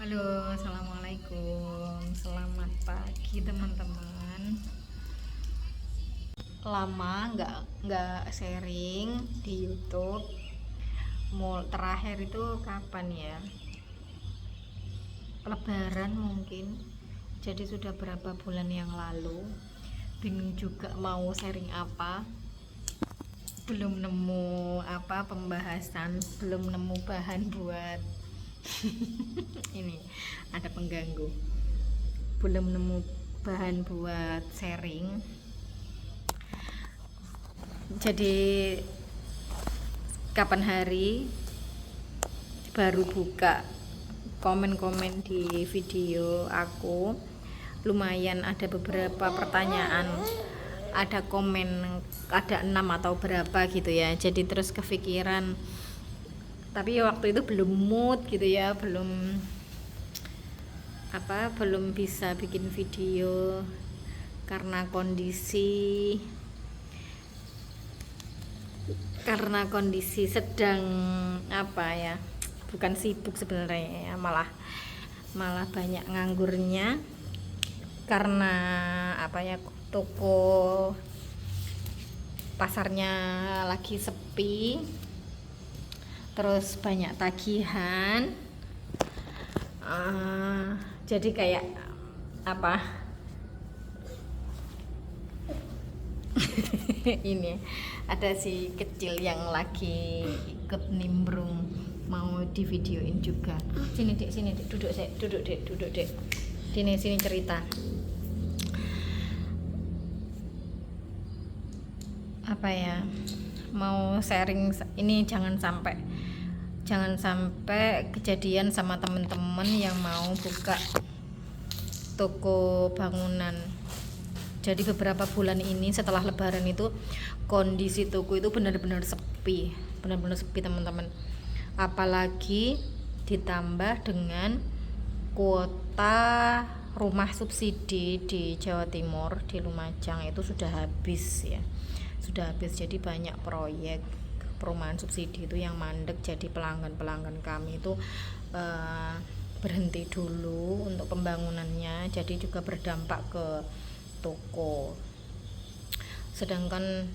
Halo, assalamualaikum. Selamat pagi teman-teman. Lama nggak sharing di YouTube. Terakhir itu kapan ya? Lebaran mungkin. Jadi sudah berapa bulan yang lalu. Bingung juga mau sharing apa. Belum nemu pembahasan, belum nemu bahan buat ini ada pengganggu, belum nemu bahan buat sharing. Jadi kapan hari baru buka komen-komen di video aku, lumayan ada beberapa pertanyaan, ada komen, ada 6 atau berapa gitu ya. Jadi terus kepikiran, tapi waktu itu belum mood gitu ya, belum bisa bikin video karena kondisi sedang bukan sibuk sebenarnya ya, malah banyak nganggurnya karena toko pasarnya lagi sepi, terus banyak tagihan. Jadi kayak ini ada si kecil yang lagi ikut nimbrung, mau di videoin juga. Sini dek, duduk dek. Sini cerita. Mau sharing ini, jangan sampai kejadian sama temen-temen yang mau buka toko bangunan. Jadi beberapa bulan ini setelah lebaran itu kondisi toko itu benar-benar sepi teman-teman. Apalagi ditambah dengan kuota rumah subsidi di Jawa Timur, di Lumajang itu sudah habis. Jadi banyak proyek perumahan subsidi itu yang mandek. Jadi pelanggan kami itu berhenti dulu untuk pembangunannya, jadi juga berdampak ke toko. Sedangkan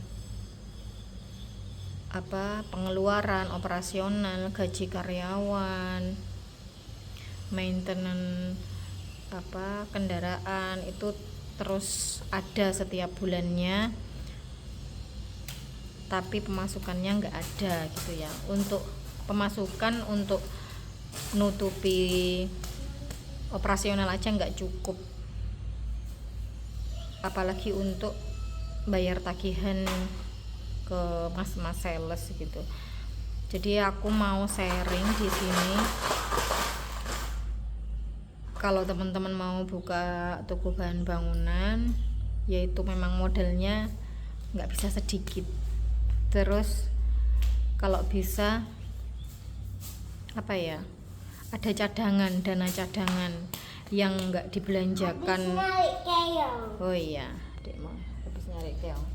pengeluaran operasional, gaji karyawan, maintenance kendaraan itu terus ada setiap bulannya, tapi pemasukannya nggak ada gitu ya. Untuk pemasukan untuk nutupi operasional aja nggak cukup, apalagi untuk bayar tagihan ke mas-mas sales gitu. Jadi aku mau sharing di sini, kalau teman-teman mau buka toko bahan bangunan, yaitu memang modalnya nggak bisa sedikit. Terus kalau bisa ada dana cadangan yang nggak dibelanjakan. Oh iya, dek mau habis nyari keong.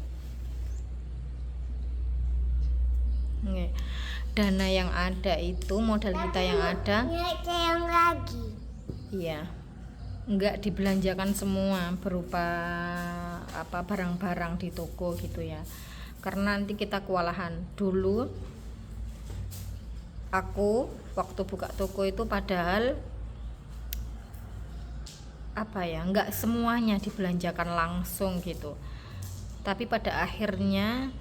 Dana yang ada itu, modal kita yang ada, keong lagi. Iya, nggak dibelanjakan semua berupa barang-barang di toko gitu ya, karena nanti kita kewalahan. Dulu aku waktu buka toko itu padahal nggak semuanya dibelanjakan langsung gitu, tapi pada akhirnya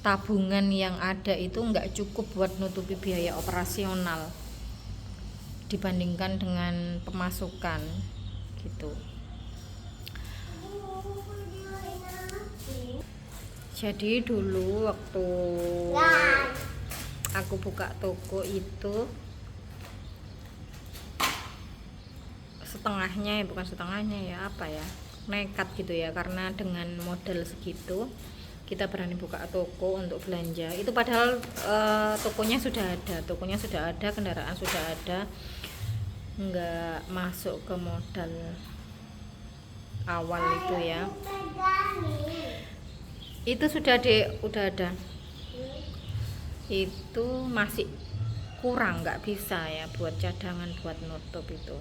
tabungan yang ada itu nggak cukup buat nutupi biaya operasional dibandingkan dengan pemasukan gitu. Jadi dulu waktu aku buka toko itu nekat gitu ya, karena dengan modal segitu kita berani buka toko untuk belanja. Itu padahal tokonya sudah ada, kendaraan sudah ada, nggak masuk ke modal awal itu ya. Itu udah ada. Itu masih kurang, nggak bisa ya buat cadangan buat nutup itu.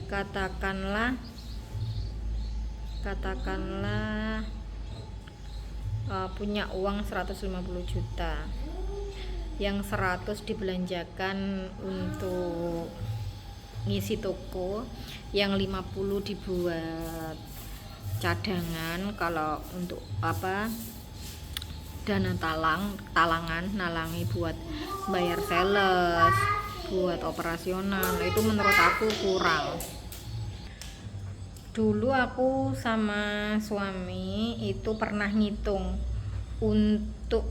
Katakanlah punya uang 150 juta, yang 100 dibelanjakan untuk ngisi toko, yang 50 dibuat cadangan kalau untuk dana talangan nalangi buat bayar sales, buat operasional. Itu menurut aku kurang. Dulu aku sama suami itu pernah ngitung untuk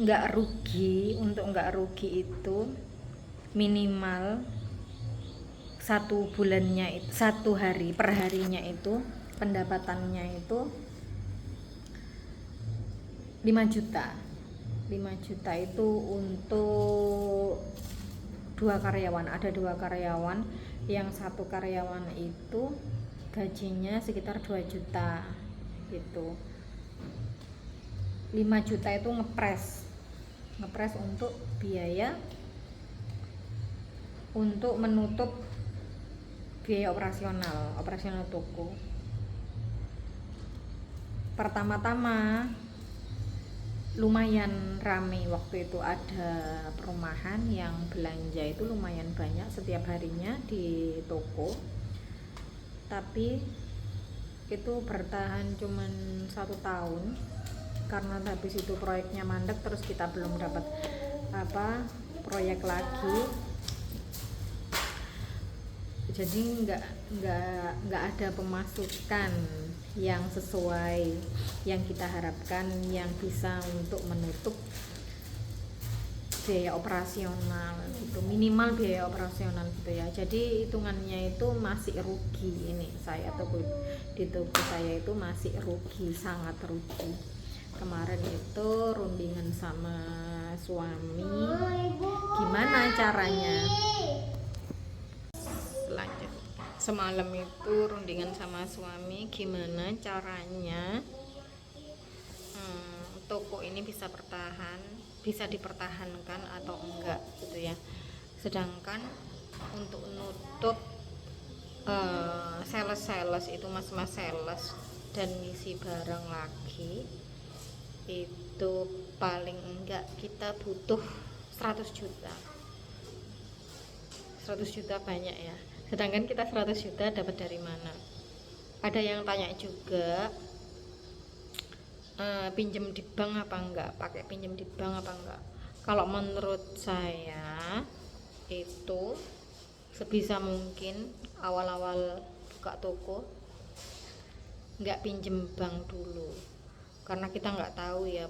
nggak rugi itu minimal satu bulannya itu, satu hari per harinya itu pendapatannya itu 5 juta. 5 juta itu untuk ada dua karyawan, yang satu karyawan itu gajinya sekitar 2 juta gitu. 5 juta itu ngepres untuk biaya untuk menutup biaya operasional toko. Pertama-tama lumayan rame waktu itu, ada perumahan yang belanja itu lumayan banyak setiap harinya di toko, tapi itu bertahan cuman 1 tahun karena habis itu proyeknya mandek, terus kita belum dapat proyek lagi, jadi nggak ada pemasukan yang sesuai yang kita harapkan, yang bisa untuk menutup biaya operasional gitu, minimal biaya operasional gitu ya. Jadi hitungannya itu masih rugi. Ini di toko saya itu masih rugi, sangat rugi. Kemarin itu rundingan sama suami, gimana caranya, lanjut. Semalam itu rundingan sama suami gimana caranya toko ini bisa dipertahankan atau enggak gitu ya. Sedangkan untuk nutup sales itu, mas-mas sales dan ngisi barang lagi itu paling enggak kita butuh 100 juta. 100 juta banyak ya, sedangkan kita 100 juta dapat dari mana? Ada yang tanya juga, pinjem di bank apa enggak, pakai pinjem di bank apa enggak. Kalau menurut saya itu sebisa mungkin awal-awal buka toko enggak pinjem bank dulu, karena kita enggak tahu ya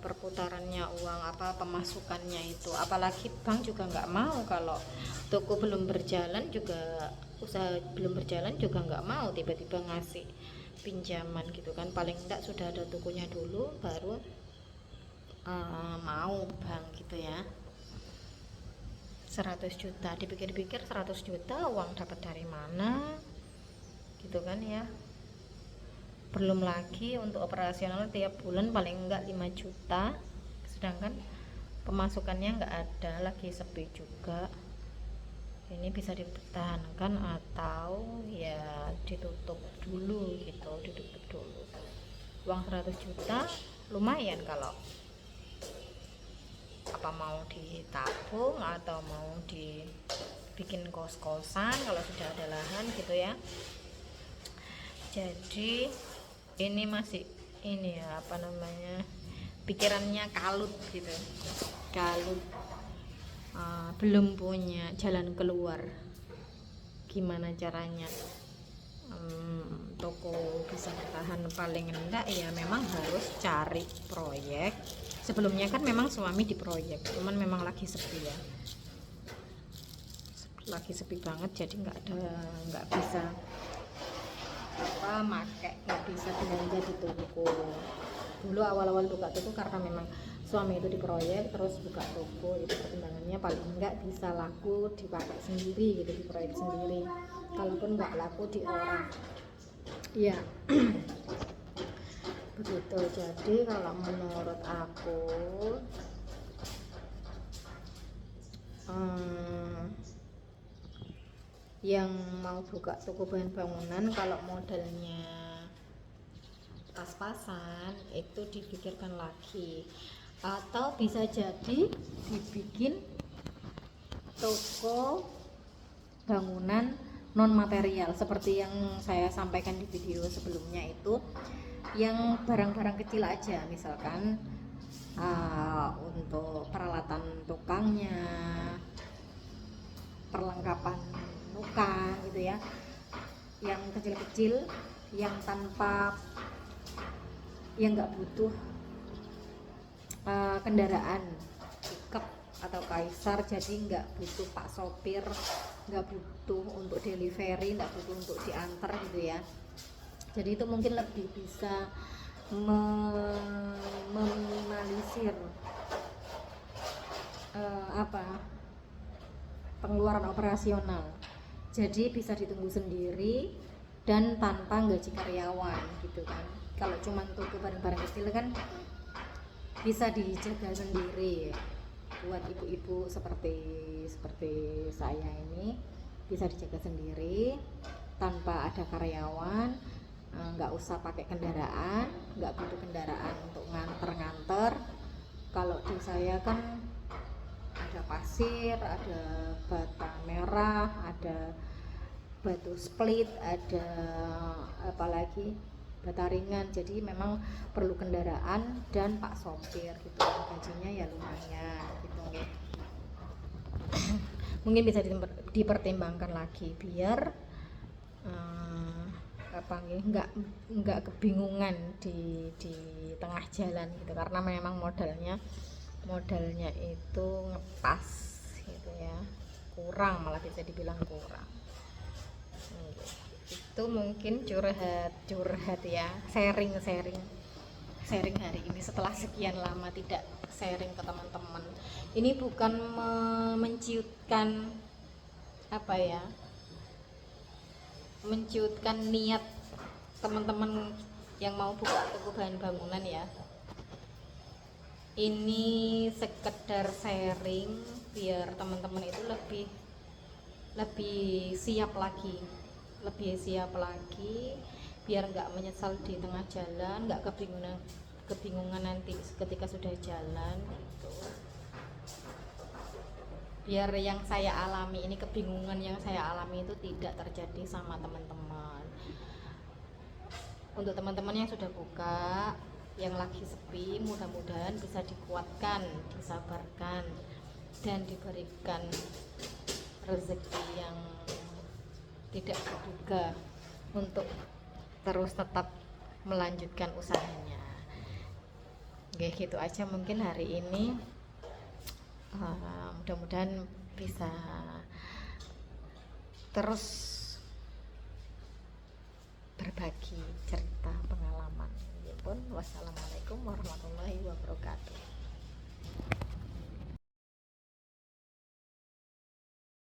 perputarannya uang, pemasukannya itu. Apalagi bank juga nggak mau kalau toko belum berjalan juga, usaha belum berjalan juga nggak mau tiba-tiba ngasih pinjaman gitu kan. Paling enggak sudah ada tokonya dulu baru mau bank gitu ya. 100 juta, dipikir-pikir 100 juta uang dapat dari mana gitu kan ya. Belum lagi untuk operasional tiap bulan paling enggak 5 juta, sedangkan pemasukannya enggak ada, lagi sepi juga. Ini bisa dipertahankan atau ya ditutup dulu gitu, uang 100 juta lumayan kalau mau ditabung atau mau dibikin kos-kosan kalau sudah ada lahan gitu ya. Jadi ini masih pikirannya kalut gitu, belum punya jalan keluar gimana caranya toko bisa bertahan. Paling enggak ya memang harus cari proyek. Sebelumnya kan memang suami di proyek, cuman memang lagi sepi ya, lagi sepi banget, jadi nggak bisa nggak bisa belanja di toko. Dulu awal-awal buka toko karena memang suami itu di proyek terus buka toko, itu pertimbangannya paling enggak bisa laku dipakai sendiri gitu, di proyek sendiri. Kalaupun nggak laku di orang ya begitu. Jadi kalau menurut aku yang mau buka toko bahan bangunan, kalau modalnya pas-pasan itu dipikirkan lagi, atau bisa jadi dibikin toko bangunan non material seperti yang saya sampaikan di video sebelumnya, itu yang barang-barang kecil aja, misalkan untuk peralatan tukangnya, perlengkapan tukang gitu ya, yang kecil-kecil, yang nggak butuh kendaraan pickup atau kaisar, jadi nggak butuh pak sopir, nggak butuh untuk delivery, nggak butuh untuk diantar gitu ya. Jadi itu mungkin lebih bisa meminimalisir pengeluaran operasional. Jadi bisa ditunggu sendiri dan tanpa gaji karyawan gitu kan. Kalau cuma toko barang-barang kecil kan bisa dijaga sendiri. Buat ibu-ibu seperti saya ini bisa dijaga sendiri tanpa ada karyawan, nggak usah pakai kendaraan, nggak butuh kendaraan untuk nganter-nganter. Kalau di saya kan ada pasir, ada bata merah, ada batu split, ada apalagi bata ringan, jadi memang perlu kendaraan dan pak sopir gitu, gajinya ya lumayan gitu. Mungkin bisa dipertimbangkan lagi biar nggak kebingungan di tengah jalan gitu, karena memang modalnya itu ngepas gitu ya, kurang, malah bisa dibilang kurang. Itu mungkin curhat ya, sharing hari ini setelah sekian lama tidak sharing ke teman-teman. Ini bukan menciutkan niat teman-teman yang mau buka toko bahan bangunan ya. Ini sekedar sharing biar teman-teman itu lebih siap lagi, biar nggak menyesal di tengah jalan, nggak kebingungan nanti ketika sudah jalan gitu. Biar yang saya alami ini, kebingungan yang saya alami itu tidak terjadi sama teman-teman. Untuk teman-teman yang sudah buka, yang lagi sepi, mudah-mudahan bisa dikuatkan, disabarkan, dan diberikan rezeki yang tidak terduga untuk terus tetap melanjutkan usahanya. Oke, gitu aja mungkin hari ini. Mudah-mudahan bisa terus berbagi cerita pengalaman. Wassalamualaikum warahmatullahi wabarakatuh.